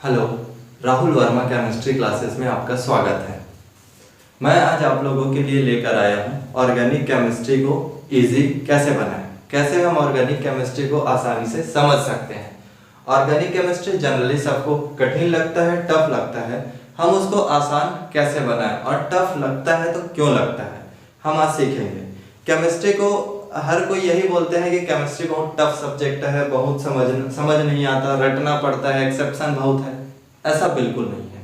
Hello, Rahul Verma chemistry classes में आपका स्वागत है। मैं आज आप लोगों के लिए लेकर आया हूँ ऑर्गेनिक केमिस्ट्री को इजी कैसे बनाएं, कैसे हम ऑर्गेनिक केमिस्ट्री को आसानी से समझ सकते हैं। ऑर्गेनिक केमिस्ट्री जनरली सबको कठिन लगता है, टफ लगता है। हम उसको आसान कैसे बनाएं और टफ लगता है तो क्यों लगता है, हम आज सीखेंगे। केमिस्ट्री को हर कोई यही बोलते हैं कि केमिस्ट्री बहुत टफ सब्जेक्ट है, बहुत समझ नहीं आता, रटना पड़ता है, एक्सेप्शन बहुत है। ऐसा बिल्कुल नहीं है।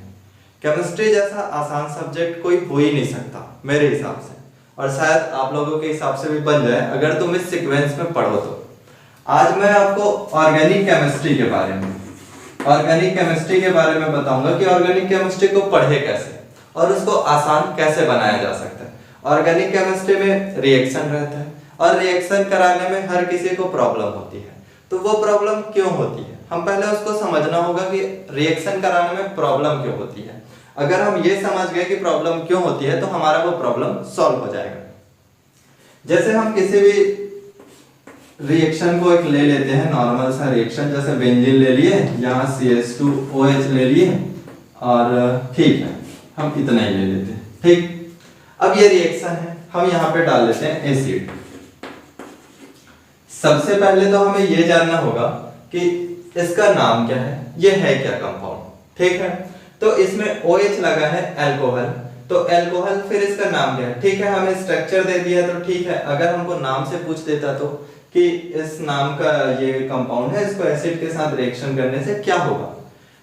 केमिस्ट्री जैसा आसान सब्जेक्ट कोई हो ही नहीं सकता मेरे हिसाब से, और शायद आप लोगों के हिसाब से भी बन जाए अगर तुम इस सीक्वेंस में पढ़ो तो। आज मैं आपको ऑर्गेनिक केमिस्ट्री के बारे में बताऊंगा कि ऑर्गेनिक केमिस्ट्री को पढ़े कैसे और उसको आसान कैसे बनाया जा सकता है। ऑर्गेनिक केमिस्ट्री में रिएक्शन रहता है और रिएक्शन कराने में हर किसी को प्रॉब्लम होती है। तो वो प्रॉब्लम क्यों होती है, हम पहले उसको समझना होगा कि रिएक्शन कराने में प्रॉब्लम क्यों होती है। अगर हम ये समझ गए कि प्रॉब्लम क्यों होती है तो हमारा वो प्रॉब्लम सॉल्व हो जाएगा। जैसे हम किसी भी रिएक्शन को एक ले लेते हैं, नॉर्मल सा रिएक्शन, जैसे बेंजीन ले लिए, यहाँ CH2OH ले लिए और ठीक है, हम इतना ही ले लेते हैं। ठीक, अब ये रिएक्शन है, हम यहाँ पे डाल लेते हैं एसिड। सबसे पहले तो हमें ये जानना होगा कि इसका नाम क्या है, ये है क्या कंपाउंड। ठीक है, तो इसमें OH लगा है अल्कोहल, तो अल्कोहल, फिर इसका नाम क्या है। ठीक है, हमें स्ट्रक्चर दे दिया तो ठीक है। अगर हमको नाम से पूछ देता तो कि इस नाम का ये कंपाउंड है, इसको एसिड के साथ रिएक्शन करने से क्या होगा,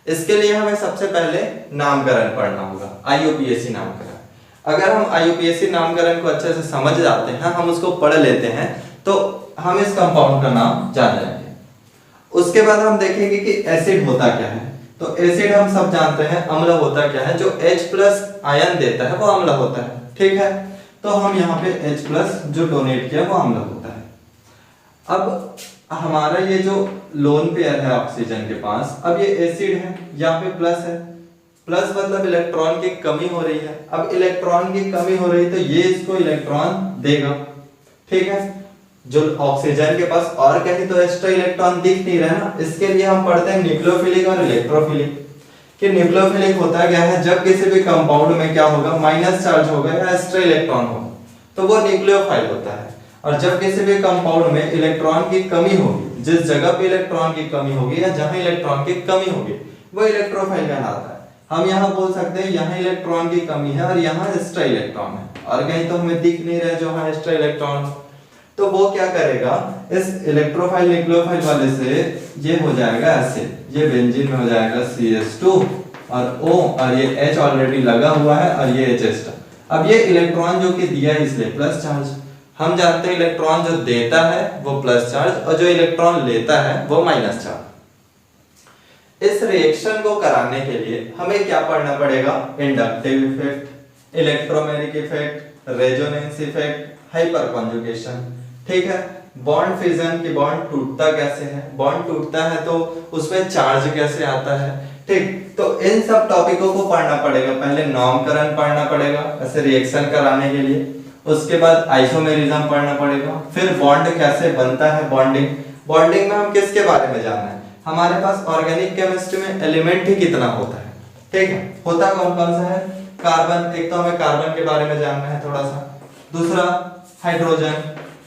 इसके लिए हमें सबसे पहले नामकरण पढ़ना होगा, IUPAC नामकरण। अगर हम IUPAC नामकरण को अच्छे से समझ जाते हैं, हम उसको पढ़ लेते हैं, तो हम इस कंपाउंड का नाम जान जाएंगे। उसके बाद हम देखेंगे कि एसिड होता क्या है। तो एसिड हम सब जानते हैं, अम्ल होता क्या है, जो H+ आयन देता है वो अम्ल होता है। ठीक है, तो हम यहाँ पे H+ जो डोनेट किया वो अम्ल होता है। अब हमारा ये जो लोन पेयर है ऑक्सीजन के पास, अब ये एसिड है, यहाँ पे प्लस है, प्लस मतलब इलेक्ट्रॉन की कमी हो रही है। अब इलेक्ट्रॉन की कमी हो रही है तो ये इसको इलेक्ट्रॉन देगा। ठीक है, जो ऑक्सीजन के पास और कहीं तो एक्स्ट्रा इलेक्ट्रॉन दिख नहीं रहा ना, इसके लिए हम पढ़ते हैं न्यूक्लियोफिलिक और इलेक्ट्रोफिलिक। कि न्यूक्लियोफिलिक होता क्या है, जब किसी भी कंपाउंड में क्या होगा, माइनस चार्ज होगा या एक्स्ट्रा इलेक्ट्रॉन होगा तो वो न्यूक्लियोफाइल होता है। और जब किसी भी कंपाउंड में इलेक्ट्रॉन की कमी होगी, जिस जगह पे इलेक्ट्रॉन की कमी होगी या जहां इलेक्ट्रॉन की कमी होगी, वो इलेक्ट्रोफाइल कहलाता है। हम यहाँ बोल सकते हैं यहाँ इलेक्ट्रॉन की कमी है और यहाँ एक्स्ट्रा इलेक्ट्रॉन है, और कहीं तो हमें दिख नहीं रहा है जो वहां एक्स्ट्रा इलेक्ट्रॉन हो, तो वो क्या करेगा, इस इलेक्ट्रोफाइल न्यूक्लियोफाइल वाले से ये हो जाएगा एसिड, ये बेंजीन में हो जाएगा CH2 और O, और ये H ऑलरेडी लगा हुआ है और ये H। अब ये इलेक्ट्रॉन जो कि दिया है इसलिए प्लस चार्ज। हम जानते हैं इलेक्ट्रॉन जो देता है वो प्लस चार्ज और जो इलेक्ट्रॉन लेता है वो माइनस चार्ज। इस रिएक्शन को कराने के लिए हमें क्या पढ़ना पड़ेगा, inductive effect, electromeric effect, resonance effect, hyper conjugation. ठीक है, बॉन्ड फिजन की बॉन्ड टूटता कैसे है, बॉन्ड टूटता है तो उसमें चार्ज कैसे आता है। ठीक, तो इन सब टॉपिकों को पढ़ना पड़ेगा। पहले नामकरण पढ़ना पड़ेगा ऐसे रिएक्शन कराने के लिए, उसके बाद आइसोमेरिज्म पढ़ना पड़ेगा, फिर बॉन्ड कैसे बनता है, बॉन्डिंग में हम किसके बारे में जानना है, हमारे पास ऑर्गेनिक केमिस्ट्री में एलिमेंट ही कितना होता है। ठीक है, होता कौन कौन सा है, कार्बन, एक तो हमें कार्बन के बारे में जानना है थोड़ा सा, दूसरा हाइड्रोजन,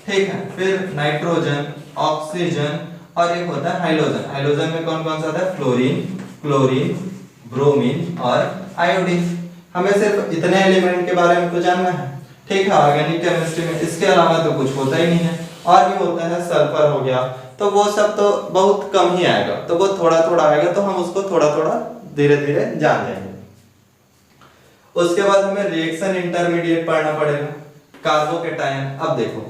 ठीक है, फिर नाइट्रोजन, ऑक्सीजन, और एक होता है हाइलोजन। हाइलोजन में कौन कौन सा आता है, फ्लोरीन, क्लोरीन, ब्रोमीन और आयोडीन। हमें सिर्फ इतने एलिमेंट के बारे में तो जानना है। ठीक है, ऑर्गेनिक केमिस्ट्री में इसके अलावा तो कुछ होता ही नहीं है। और भी होता है, सल्फर हो गया, तो वो सब तो बहुत कम ही आएगा, तो वो थोड़ा थोड़ा आएगा, तो हम उसको थोड़ा थोड़ा धीरे धीरे जान जाएंगे। उसके बाद हमें रिएक्शन इंटरमीडिएट पढ़ना पड़ेगा, कार्बोकेटायन। अब देखो,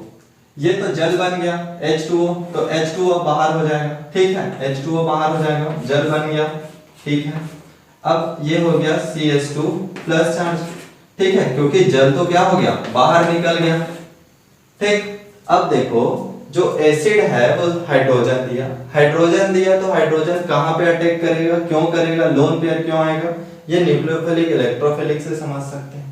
ये तो जल बन गया H2O, तो H2O बाहर हो जाएगा। ठीक है, H2O बाहर हो जाएगा, जल बन गया। ठीक है, अब ये हो गया CH2 प्लस चार्ज। ठीक है, क्योंकि जल तो क्या हो गया, बाहर निकल गया। ठीक, अब देखो जो एसिड है वो हाइड्रोजन दिया, तो हाइड्रोजन कहां पे अटैक करेगा, क्यों करेगा, लोन पेयर क्यों आएगा, ये न्यूक्लियोफिलिक इलेक्ट्रोफिलिक से समझ सकते हैं।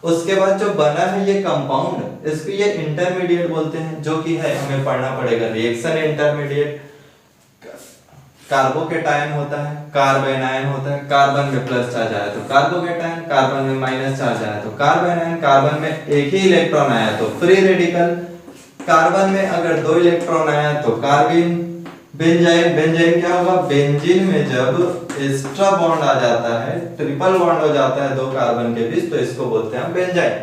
उसके बाद जो बना है ये कंपाउंड, इसको ये इंटरमीडिएट बोलते हैं, जो कि है हमें पढ़ना पड़ेगा रिएक्शन इंटरमीडिएट। कार्बोकेटायन होता है, कार्बेनायन होता है। कार्बन में प्लस चार्ज आया तो कार्बोकेटायन, कार्बन में माइनस चार्ज आया तो कार्बेनायन, कार्बन में एक ही इलेक्ट्रॉन आया तो फ्री रेडिकल, कार्बन में अगर 2 इलेक्ट्रॉन आया तो कार्बिन। बेंजाइन, बेंजाइन क्या होगा, बेंजीन में जब एक्स्ट्रा बॉन्ड आ जाता है, ट्रिपल बॉन्ड हो जाता है 2 कार्बन के बीच, तो इसको बोलते हैं बेंजाइन।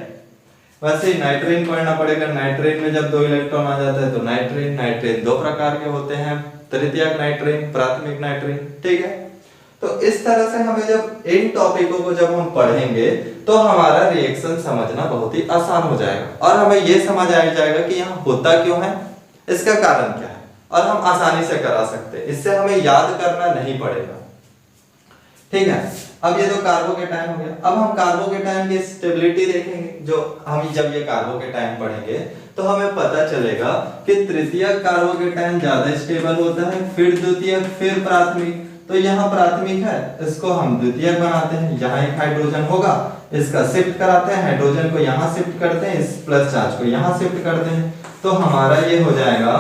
वैसे ही नाइट्रीन पढ़ना पड़ेगा, नाइट्रीन में जब 2 इलेक्ट्रॉन आ जाता है तो नाइट्रीन। नाइट्रीन 2 प्रकार के होते हैं, तृतीयक नाइट्रीन, प्राथमिक नाइट्रीन, ठीक है। तो इस तरह से हमें जब इन टॉपिकों को जब हम पढ़ेंगे तो हमारा रिएक्शन समझना बहुत ही आसान हो जाएगा और हमें यह समझ आ जाएगा कि यहाँ होता क्यों है, इसका कारण क्या है, और हम आसानी से करा सकते हैं। इससे हमें याद करना नहीं पड़ेगा, ठीक है। अब ये तो कार्बोकेटायन हो गया। अब हम कार्बोकेटायन की स्टेबिलिटी देखेंगे। जो हम जब ये कार्बोकेटायन पढ़ेंगे तो हमें पता चलेगा कि तृतीयक कार्बोकेटायन ज्यादा स्टेबल होता है, फिर द्वितीयक, फिर प्राथमिक। तो यहाँ प्राथमिक है, इसको हम द्वितीयक बनाते हैं। यहाँ एक हाइड्रोजन होगा, इसका शिफ्ट कराते हैं, हाइड्रोजन को यहाँ शिफ्ट करते हैं, इस प्लस चार्ज को यहाँ शिफ्ट करते हैं, तो हमारा ये हो जाएगा,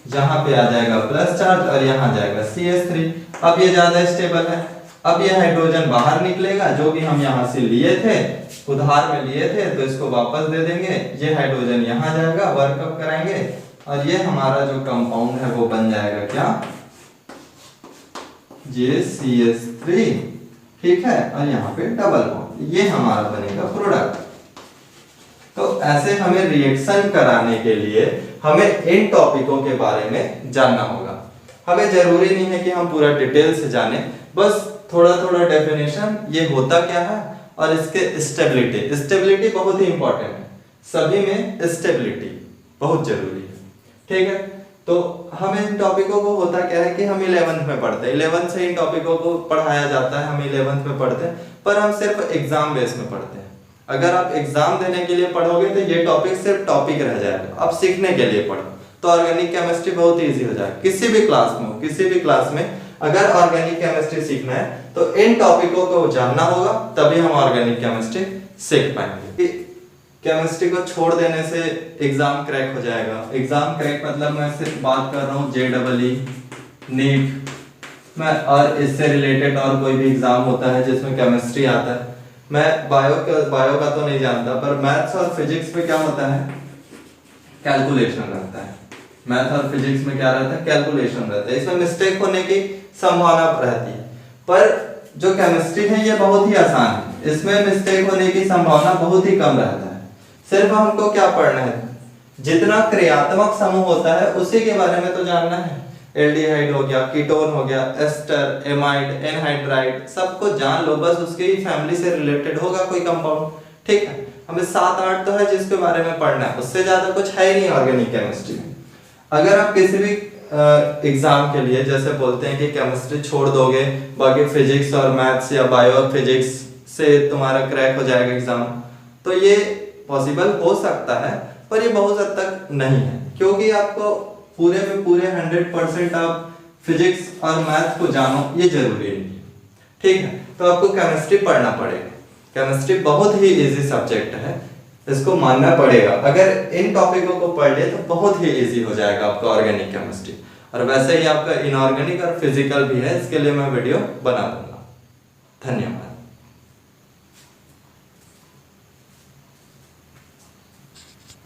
जहां पे आ जाएगा प्लस चार्ज और यहाँ जाएगा CH3। अब ये ज्यादा स्टेबल है। अब ये हाइड्रोजन बाहर निकलेगा, जो कि हम यहाँ से लिए थे, उधार में लिए थे, तो इसको वापस दे देंगे। ये हाइड्रोजन यहाँ जाएगा, वर्कअप कराएंगे और ये हमारा जो कंपाउंड है वो बन जाएगा क्या, JCH3, ठीक है। और यहाँ पे डबल बॉन्ड, ये हमारा बनेगा प्रोडक्ट। तो ऐसे हमें रिएक्शन कराने के लिए हमें इन टॉपिकों के बारे में जानना होगा। हमें जरूरी नहीं है कि हम पूरा डिटेल से जाने, बस थोड़ा थोड़ा डेफिनेशन, ये होता क्या है और इसके स्टेबिलिटी। स्टेबिलिटी बहुत ही इंपॉर्टेंट है, सभी में स्टेबिलिटी बहुत जरूरी है, ठीक है। तो हम इन टॉपिकों को, होता क्या है कि हम 11th में पढ़ते हैं, 11th से इन टॉपिकों को पढ़ाया जाता है, हम 11th में पढ़ते हैं, पर हम सिर्फ एग्जाम बेस में पढ़ते हैं। अगर आप एग्जाम देने के लिए पढ़ोगे तो ये टॉपिक सिर्फ टॉपिक रह जाएगा, आप सीखने के लिए पढ़ो तो ऑर्गेनिक केमिस्ट्री बहुत इजी हो जाएगा। किसी भी क्लास में हो, किसी भी क्लास में अगर ऑर्गेनिक केमिस्ट्री सीखना है तो इन टॉपिकों को जानना होगा, तभी हम ऑर्गेनिक केमिस्ट्री सीख पाएंगे। केमिस्ट्री को छोड़ देने से एग्जाम क्रैक हो जाएगा। एग्जाम क्रैक मतलब मैं सिर्फ बात कर रहा हूँ JEE, नीट मैं, और इससे रिलेटेड और कोई भी एग्जाम होता है जिसमें केमिस्ट्री आता है। मैं बायो का तो नहीं जानता, पर मैथ्स और फिजिक्स में क्या होता है, कैलकुलेशन रहता है। मैथ और फिजिक्स में क्या रहता है, कैलकुलेशन रहता है। इसमें मिस्टेक होने की संभावना रहती है, पर जो केमिस्ट्री है ये बहुत ही आसान है, इसमें मिस्टेक होने की संभावना बहुत ही कम रहता है। सिर्फ हमको क्या पढ़ना है, जितना क्रियात्मक समूह होता है उसी के बारे में तो जानना है। एल्डिहाइड हो गया, कीटोन हो गया, एस्टर, एमाइड, एनहाइड्राइड, सबको जान लो, बस उसके ही फैमिली से रिलेटेड होगा कोई कंपाउंड, ठीक है। हमें 7-8 तो है जिसके बारे में पढ़ना है, उससे ज्यादा कुछ है ही नहीं ऑर्गेनिक केमिस्ट्री में। अगर आप किसी भी एग्जाम के लिए जैसे बोलते हैं कि केमिस्ट्री छोड़ दोगे, बाकी फिजिक्स और मैथ्स या बायो और फिजिक्स से तुम्हारा क्रैक हो जाएगा एग्जाम, तो ये पॉसिबल हो सकता है, पर ये बहुत हद तक नहीं है, क्योंकि आपको पूरे में पूरे 100% आप फिजिक्स और मैथ को जानो, ये जरूरी नहीं है, ठीक है। तो आपको केमिस्ट्री पढ़ना पड़ेगा। केमिस्ट्री बहुत ही इजी सब्जेक्ट है, इसको मानना पड़ेगा। अगर इन टॉपिकों को पढ़ ले तो बहुत ही इजी हो जाएगा आपका ऑर्गेनिक केमिस्ट्री। और वैसे ही आपका इनऑर्गेनिक और फिजिकल भी है, इसके लिए मैं वीडियो बना दूंगा। धन्यवाद।